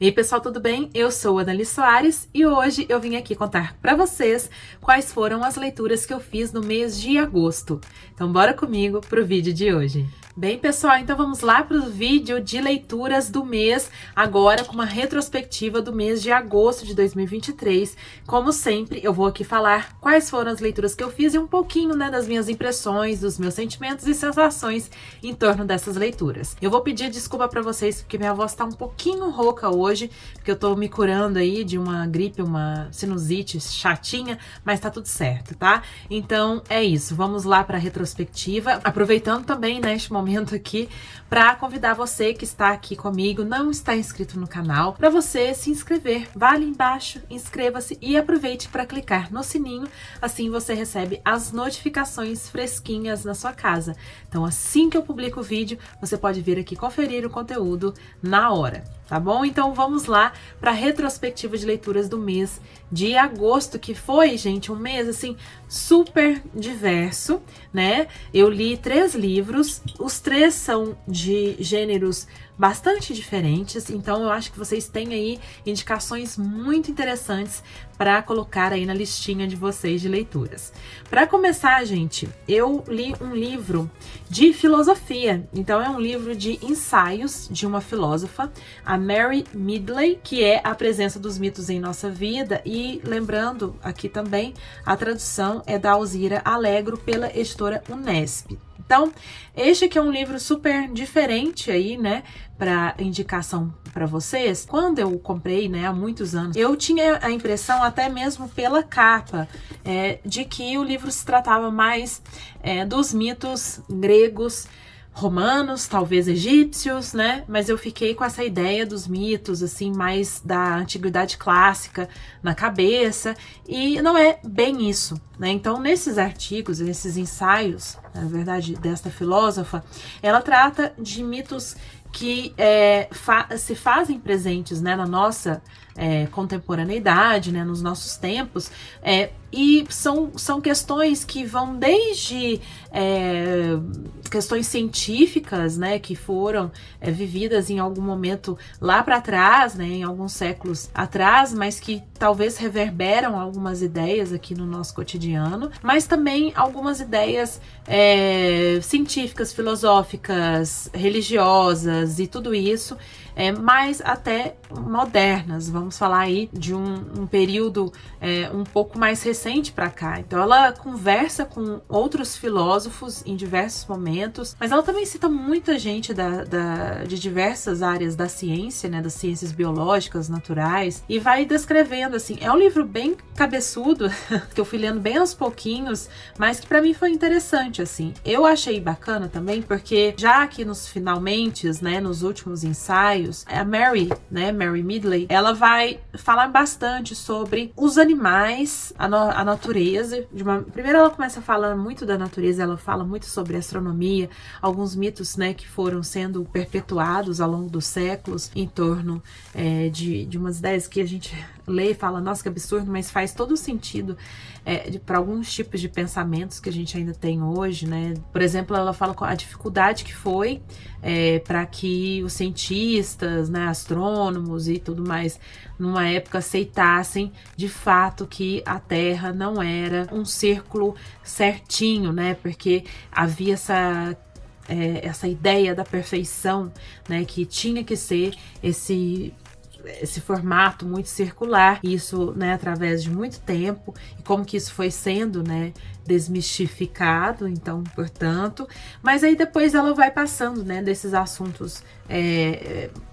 E aí, pessoal, tudo bem? Eu sou a Annalise Soares e hoje eu vim aqui contar para vocês quais foram as leituras que eu fiz no mês de agosto. Então bora comigo pro vídeo de hoje. Bem, pessoal, então vamos lá para o vídeo de leituras do mês, agora com uma retrospectiva do mês de agosto de 2023. Como sempre, eu vou aqui falar quais foram as leituras que eu fiz e um pouquinho, né, das minhas impressões, dos meus sentimentos e sensações em torno dessas leituras. Eu vou pedir desculpa para vocês porque minha voz tá um pouquinho rouca hoje, porque eu tô me curando aí de uma gripe, uma sinusite chatinha, mas tá tudo certo, tá? Então é isso, vamos lá para a retrospectiva, aproveitando também, né, este momento aqui para convidar você que está aqui comigo, não está inscrito no canal, para você se inscrever. Vá ali embaixo, inscreva-se e aproveite para clicar no sininho, assim você recebe as notificações fresquinhas na sua casa. Então assim que eu publico o vídeo, você pode vir aqui conferir o conteúdo na hora, tá bom? Então vamos lá para a retrospectiva de leituras do mês de agosto, que foi, gente, um mês assim super diverso, né? Eu li 3 livros, os 3 são de gêneros bastante diferentes, então eu acho que vocês têm aí indicações muito interessantes para colocar aí na listinha de vocês de leituras. Para começar, gente, eu li um livro de filosofia, então é um livro de ensaios de uma filósofa, a Mary Midley, que é A Presença dos Mitos em Nossa Vida, e lembrando aqui também, a tradução é da Alzira Alegro pela editora Unesp. Então, este aqui é um livro super diferente aí, né, para indicação para vocês. Quando eu comprei, né, há muitos anos, eu tinha a impressão, até mesmo pela capa, de que o livro se tratava mais dos mitos gregos, romanos, talvez egípcios, né? Mas eu fiquei com essa ideia dos mitos, assim, mais da antiguidade clássica na cabeça, e não é bem isso, né? Então, nesses artigos, nesses ensaios, na verdade, desta filósofa, ela trata de mitos que se fazem presentes, né, na nossa contemporaneidade, né, nos nossos tempos, e são questões que vão desde questões científicas, né, que foram vividas em algum momento lá para trás, né, em alguns séculos atrás, mas que talvez reverberam algumas ideias aqui no nosso cotidiano, mas também algumas ideias científicas, filosóficas, religiosas e tudo isso, mas até modernas. Vamos falar aí de um período um pouco mais recente para cá. Então ela conversa com outros filósofos em diversos momentos, mas ela também cita muita gente de diversas áreas da ciência, né, das ciências biológicas, naturais, e vai descrevendo, assim, é um livro bem cabeçudo, que eu fui lendo bem aos pouquinhos, mas que para mim foi interessante, assim. Eu achei bacana também, porque já aqui nos finalmentes, né, nos últimos ensaios, a Mary, né, Mary Midley, ela vai falar bastante sobre os animais, a natureza. Primeiro ela começa falando muito da natureza, ela fala muito sobre astronomia, alguns mitos, né, que foram sendo perpetuados ao longo dos séculos em torno de umas ideias que a gente lê e fala, nossa, que absurdo, mas faz todo sentido para alguns tipos de pensamentos que a gente ainda tem hoje, né? Por exemplo, ela fala a dificuldade que foi para que os cientistas, né, astrônomos e tudo mais, numa época aceitassem de fato que a Terra não era um círculo certinho, né? Porque havia essa ideia da perfeição, né, que tinha que ser esse formato muito circular, isso, né, através de muito tempo, e como que isso foi sendo, né, desmistificado, então, portanto, mas aí depois ela vai passando, né, desses assuntos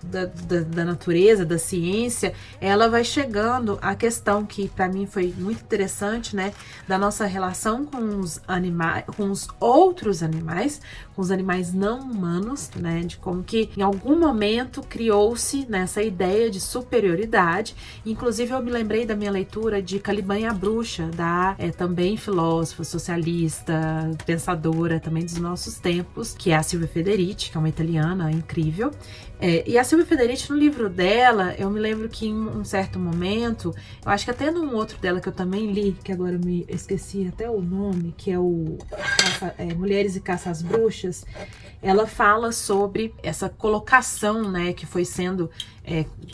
da natureza, da ciência, ela vai chegando à questão que para mim foi muito interessante, né, da nossa relação com os animais, com os outros animais, com os animais não humanos, né, de como que em algum momento criou-se nessa ideia de superioridade. Inclusive eu me lembrei da minha leitura de Caliban e a Bruxa, da também filósofa, socialista, pensadora também dos nossos tempos, que é a Silvia Federici, que é uma italiana incrível. E a Silvia Federici, no livro dela, eu me lembro que em um certo momento, eu acho que até num outro dela que eu também li, que agora eu me esqueci até o nome, que é o Mulheres e Caça às Bruxas, ela fala sobre essa colocação, né, que foi sendo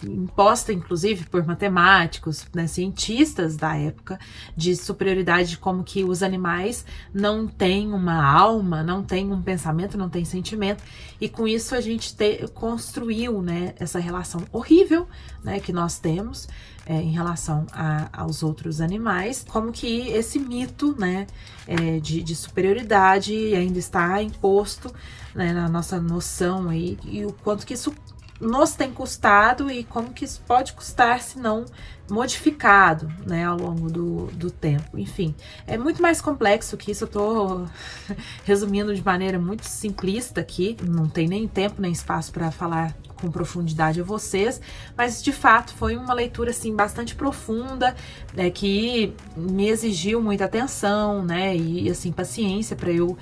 imposta inclusive por matemáticos, né, cientistas da época, de superioridade, como que os animais não têm uma alma, não têm um pensamento, não têm sentimento, e com isso a gente construiu, né, essa relação horrível, né, que nós temos em relação aos outros animais, como que esse mito, né, de superioridade ainda está imposto, né, na nossa noção aí, e o quanto que isso nos tem custado e como que isso pode custar se não modificado, né, ao longo do tempo. Enfim, é muito mais complexo que isso. Eu tô resumindo de maneira muito simplista aqui, não tem nem tempo nem espaço para falar com profundidade a vocês, mas de fato foi uma leitura assim bastante profunda, né, que me exigiu muita atenção, né, e assim paciência para eu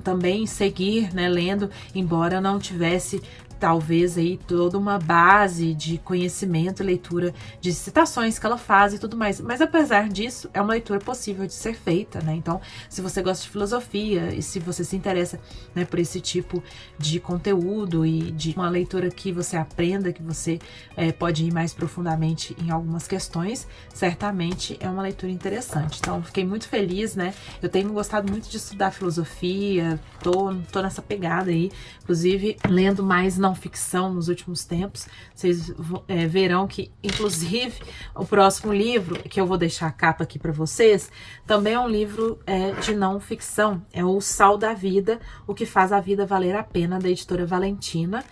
também seguir, né, lendo, embora eu não tivesse talvez aí toda uma base de conhecimento, leitura de citações que ela faz e tudo mais, mas apesar disso é uma leitura possível de ser feita, né? Então, se você gosta de filosofia e se você se interessa, né, por esse tipo de conteúdo e de uma leitura que você aprenda, que você pode ir mais profundamente em algumas questões, certamente é uma leitura interessante. Então, fiquei muito feliz, né? Eu tenho gostado muito de estudar filosofia, tô nessa pegada aí, inclusive lendo mais não ficção nos últimos tempos. Vocês verão que, inclusive, o próximo livro, que eu vou deixar a capa aqui para vocês, também é um livro de não ficção, é O Sal da Vida, O que faz a vida valer a pena, da editora Valentina,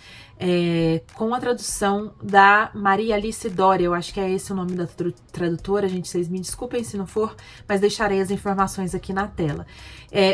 com a tradução da Maria Alice Doria. Eu acho que é esse o nome da tradutora, gente, vocês me desculpem se não for, mas deixarei as informações aqui na tela.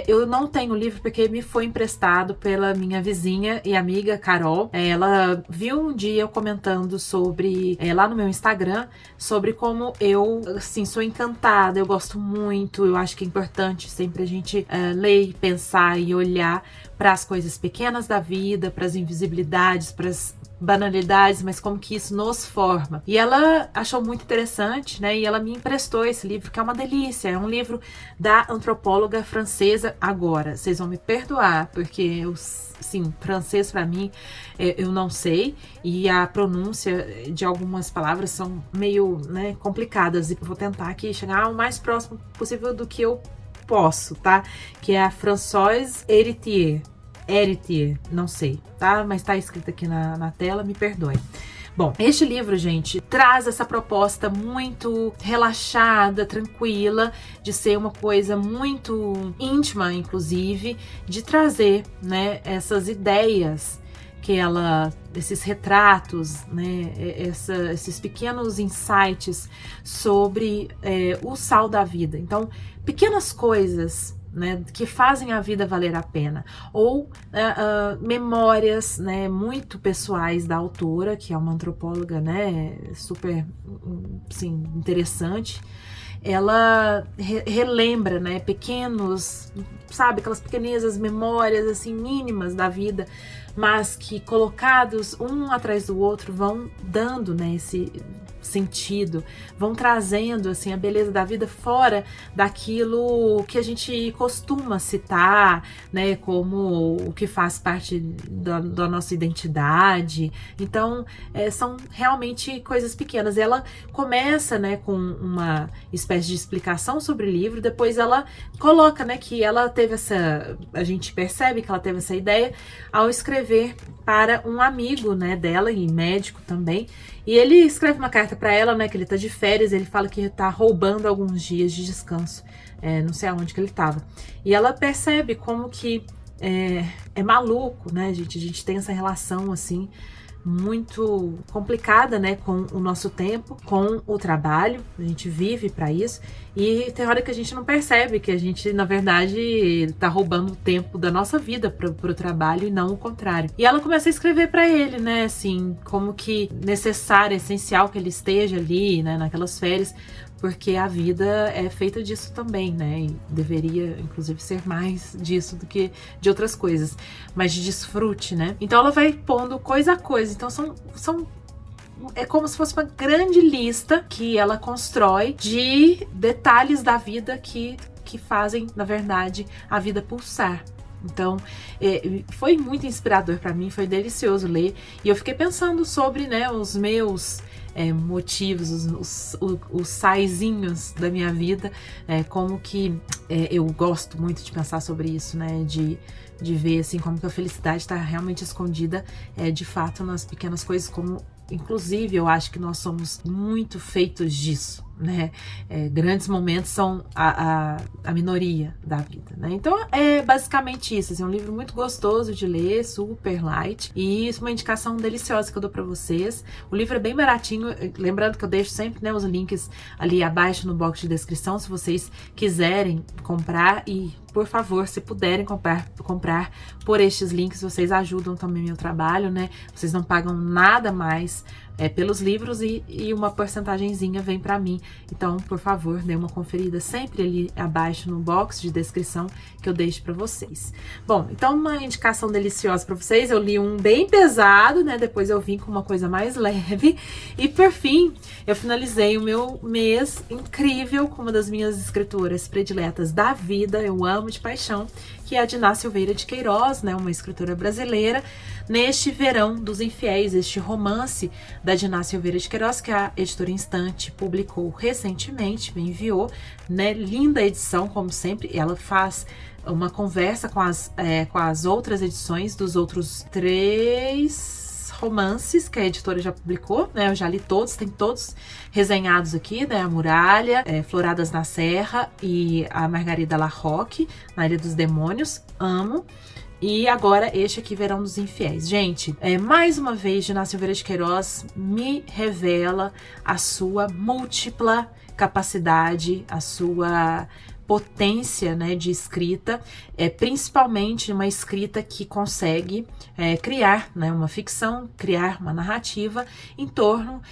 Eu não tenho o livro porque me foi emprestado pela minha vizinha e amiga Carol. Ela viu um dia eu comentando sobre, lá no meu Instagram, sobre como eu, assim, sou encantada, eu gosto muito, eu acho que é importante sempre a gente ler, pensar e olhar para as coisas pequenas da vida, para as invisibilidades, para as banalidades, mas como que isso nos forma. E ela achou muito interessante, né? E ela me emprestou esse livro, que é uma delícia. É um livro da antropóloga francesa. Agora, vocês vão me perdoar, porque eu, sim, francês para mim, eu não sei, e a pronúncia de algumas palavras são meio, né, complicadas, e vou tentar aqui chegar o mais próximo possível do que eu posso, tá? Que é a Françoise Héritier, não sei, tá? Mas tá escrito aqui na tela, me perdoe. Bom, este livro, gente, traz essa proposta muito relaxada, tranquila, de ser uma coisa muito íntima, inclusive, de trazer, né, essas ideias que ela, esses retratos, né, esses pequenos insights sobre o sal da vida. Então, pequenas coisas, né, que fazem a vida valer a pena, ou memórias, né, muito pessoais da autora, que é uma antropóloga, né, super, assim, interessante. Ela relembra, né, pequenos, sabe, aquelas pequenezas memórias, assim, mínimas da vida, mas que colocados um atrás do outro vão dando, né, esse sentido, vão trazendo, assim, a beleza da vida fora daquilo que a gente costuma citar, né, como o que faz parte da nossa identidade. Então, são realmente coisas pequenas. Ela começa, né, com uma espécie de explicação sobre o livro, depois ela coloca, né, que ela teve a gente percebe que ela teve essa ideia ao escrever para um amigo, né, dela, e médico também, e ele escreve uma carta para ela, né, que ele tá de férias, ele fala que tá roubando alguns dias de descanso, não sei aonde que ele tava, e ela percebe como que é maluco, né, gente, a gente tem essa relação, assim, muito complicada, né, com o nosso tempo, com o trabalho, a gente vive para isso, e tem hora que a gente não percebe que a gente, na verdade, tá roubando o tempo da nossa vida pro trabalho e não o contrário. E ela começa a escrever para ele, né, assim, como que necessário, essencial que ele esteja ali, né, naquelas férias, porque a vida é feita disso também, né? E deveria, inclusive, ser mais disso do que de outras coisas, mas de desfrute, né? Então ela vai pondo coisa a coisa. Então é como se fosse uma grande lista que ela constrói de detalhes da vida que fazem, na verdade, a vida pulsar. Então, foi muito inspirador para mim, foi delicioso ler. E eu fiquei pensando sobre, né, os meus motivos, os saizinhos da minha vida, como que eu gosto muito de pensar sobre isso, né, de ver assim como que a felicidade está realmente escondida de fato nas pequenas coisas, como inclusive eu acho que nós somos muito feitos disso, né? Grandes momentos são a minoria da vida, né? Então é basicamente isso, assim, um livro muito gostoso de ler, super light, e isso é uma indicação deliciosa que eu dou para vocês. O livro é bem baratinho, lembrando que eu deixo sempre, né, os links ali abaixo no box de descrição, se vocês quiserem comprar, e por favor, se puderem comprar por estes links, vocês ajudam também meu trabalho, né? Vocês não pagam nada mais pelos livros e uma porcentagenzinha vem para mim. Então, por favor, dê uma conferida sempre ali abaixo no box de descrição que eu deixo para vocês. Bom, então uma indicação deliciosa para vocês. Eu li um bem pesado, né? Depois eu vim com uma coisa mais leve. E por fim, eu finalizei o meu mês incrível com uma das minhas escritoras prediletas da vida. Eu amo de paixão, que é a Diná Silveira de Queiroz, né, uma escritora brasileira, neste Verão dos Infiéis, este romance da Diná Silveira de Queiroz, que a editora Instante publicou recentemente, me enviou, né, linda edição, como sempre. Ela faz uma conversa com as outras edições dos outros 3 romances que a editora já publicou, né? Eu já li todos, tem todos resenhados aqui, né? A Muralha, Floradas na Serra e a Margarida Larroque, na Ilha dos Demônios, amo. E agora este aqui, Verão dos Infiéis. Gente, mais uma vez, Diná Silveira de Queiroz me revela a sua múltipla capacidade, a sua potência, né, de escrita, principalmente uma escrita que consegue criar, né, uma ficção, criar uma narrativa em torno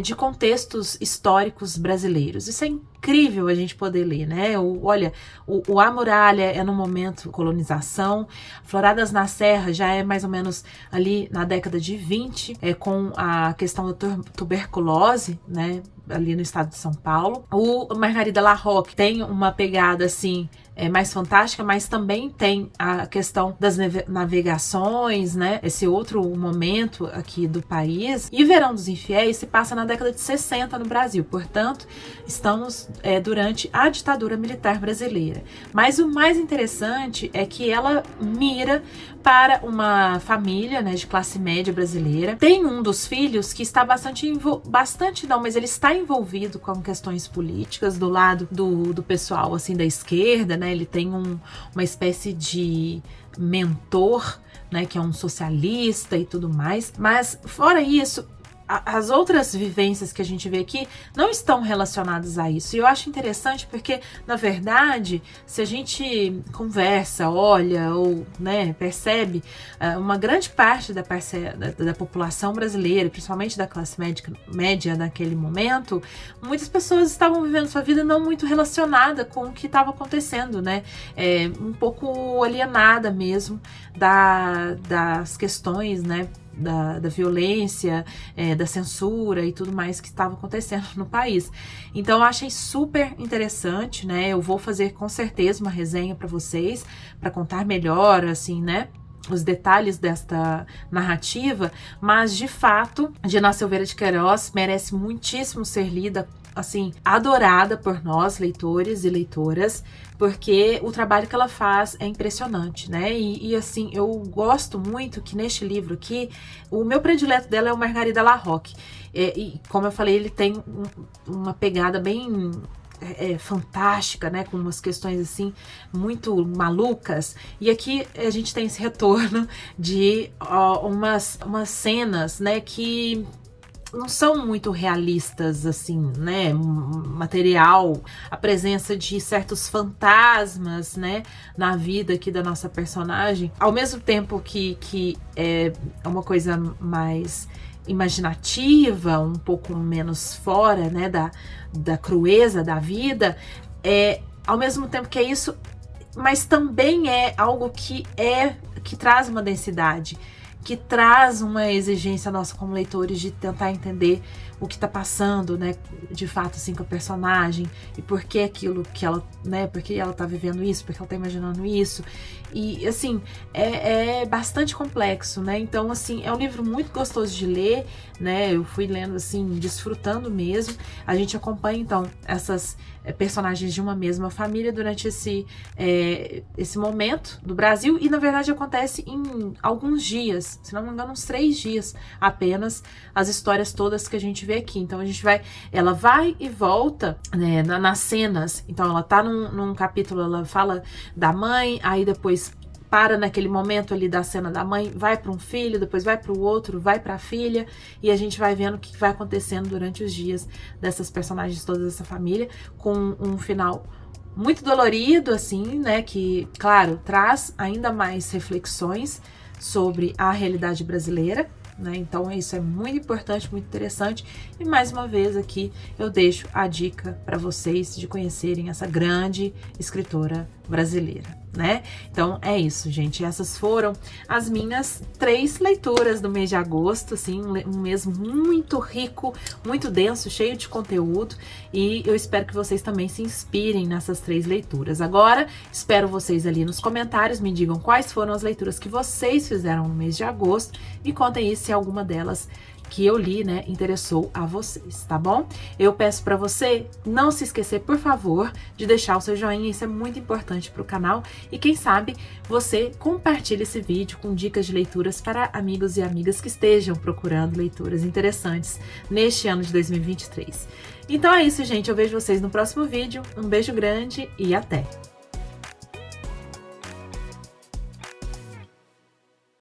de contextos históricos brasileiros. Isso é incrível a gente poder ler, né? Olha, A Muralha é no momento colonização, Floradas na Serra já é mais ou menos ali na década de 20, com a questão da tuberculose, né, ali no estado de São Paulo. O Margarida Larroque tem uma pegada assim mais fantástica, mas também tem a questão das navegações, né? Esse outro momento aqui do país. E Verão dos Infiéis se passa na década de 60 no Brasil, portanto, estamos durante a ditadura militar brasileira. Mas o mais interessante é que ela mira para uma família, né, de classe média brasileira. Tem um dos filhos que está mas ele está envolvido com questões políticas do lado do pessoal assim da esquerda, né? Ele tem uma espécie de mentor, né, que é um socialista e tudo mais. Mas fora isso, as outras vivências que a gente vê aqui não estão relacionadas a isso. E eu acho interessante porque, na verdade, se a gente conversa, olha ou, né, percebe, uma grande parte da população brasileira, principalmente da classe média naquele momento, muitas pessoas estavam vivendo sua vida não muito relacionada com o que estava acontecendo, né? Um pouco alienada mesmo das questões, né, da violência, da censura e tudo mais que estava acontecendo no país. Então eu achei super interessante, né? Eu vou fazer com certeza uma resenha para vocês, para contar melhor, assim, né, os detalhes desta narrativa, mas de fato, Diná Silveira de Queiroz merece muitíssimo ser lida, assim, adorada por nós, leitores e leitoras, porque o trabalho que ela faz é impressionante, né? E assim, eu gosto muito que neste livro aqui, o meu predileto dela é o Margarida Larroque. E como eu falei, ele tem uma pegada bem fantástica, né, com umas questões assim muito malucas, e aqui a gente tem esse retorno de umas cenas, né, que não são muito realistas, assim, né, material, a presença de certos fantasmas, né, na vida aqui da nossa personagem, ao mesmo tempo que é uma coisa mais imaginativa, um pouco menos fora, né, da crueza da vida, ao mesmo tempo que é isso, mas também é algo que traz uma densidade, que traz uma exigência nossa como leitores de tentar entender o que tá passando, né, de fato, assim, com a personagem, e por que aquilo que ela, né, por que ela tá vivendo isso, por que ela tá imaginando isso, e, assim, é bastante complexo, né, então, assim, é um livro muito gostoso de ler, né, eu fui lendo, assim, desfrutando mesmo. A gente acompanha, então, essas personagens de uma mesma família durante esse momento do Brasil, e, na verdade, acontece em alguns dias, se não me engano, uns 3 dias apenas, as histórias todas que a gente vê aqui. Então, ela vai e volta, né, nas cenas. Então, ela tá num capítulo, ela fala da mãe, aí depois para naquele momento ali da cena da mãe, vai para um filho, depois vai para o outro, vai para a filha, e a gente vai vendo o que vai acontecendo durante os dias dessas personagens todas dessa família, com um final muito dolorido, assim, né, que, claro, traz ainda mais reflexões sobre a realidade brasileira, né, então isso é muito importante, muito interessante, e mais uma vez aqui eu deixo a dica para vocês de conhecerem essa grande escritora brasileira, né? Então é isso, gente, essas foram as minhas 3 leituras do mês de agosto, assim, um mês muito rico, muito denso, cheio de conteúdo, e eu espero que vocês também se inspirem nessas 3 leituras. Agora, espero vocês ali nos comentários, me digam quais foram as leituras que vocês fizeram no mês de agosto, e contem aí se alguma delas que eu li, né, interessou a vocês, tá bom? Eu peço para você não se esquecer, por favor, de deixar o seu joinha, isso é muito importante para o canal, e quem sabe você compartilha esse vídeo com dicas de leituras para amigos e amigas que estejam procurando leituras interessantes neste ano de 2023. Então é isso, gente, eu vejo vocês no próximo vídeo, um beijo grande e até!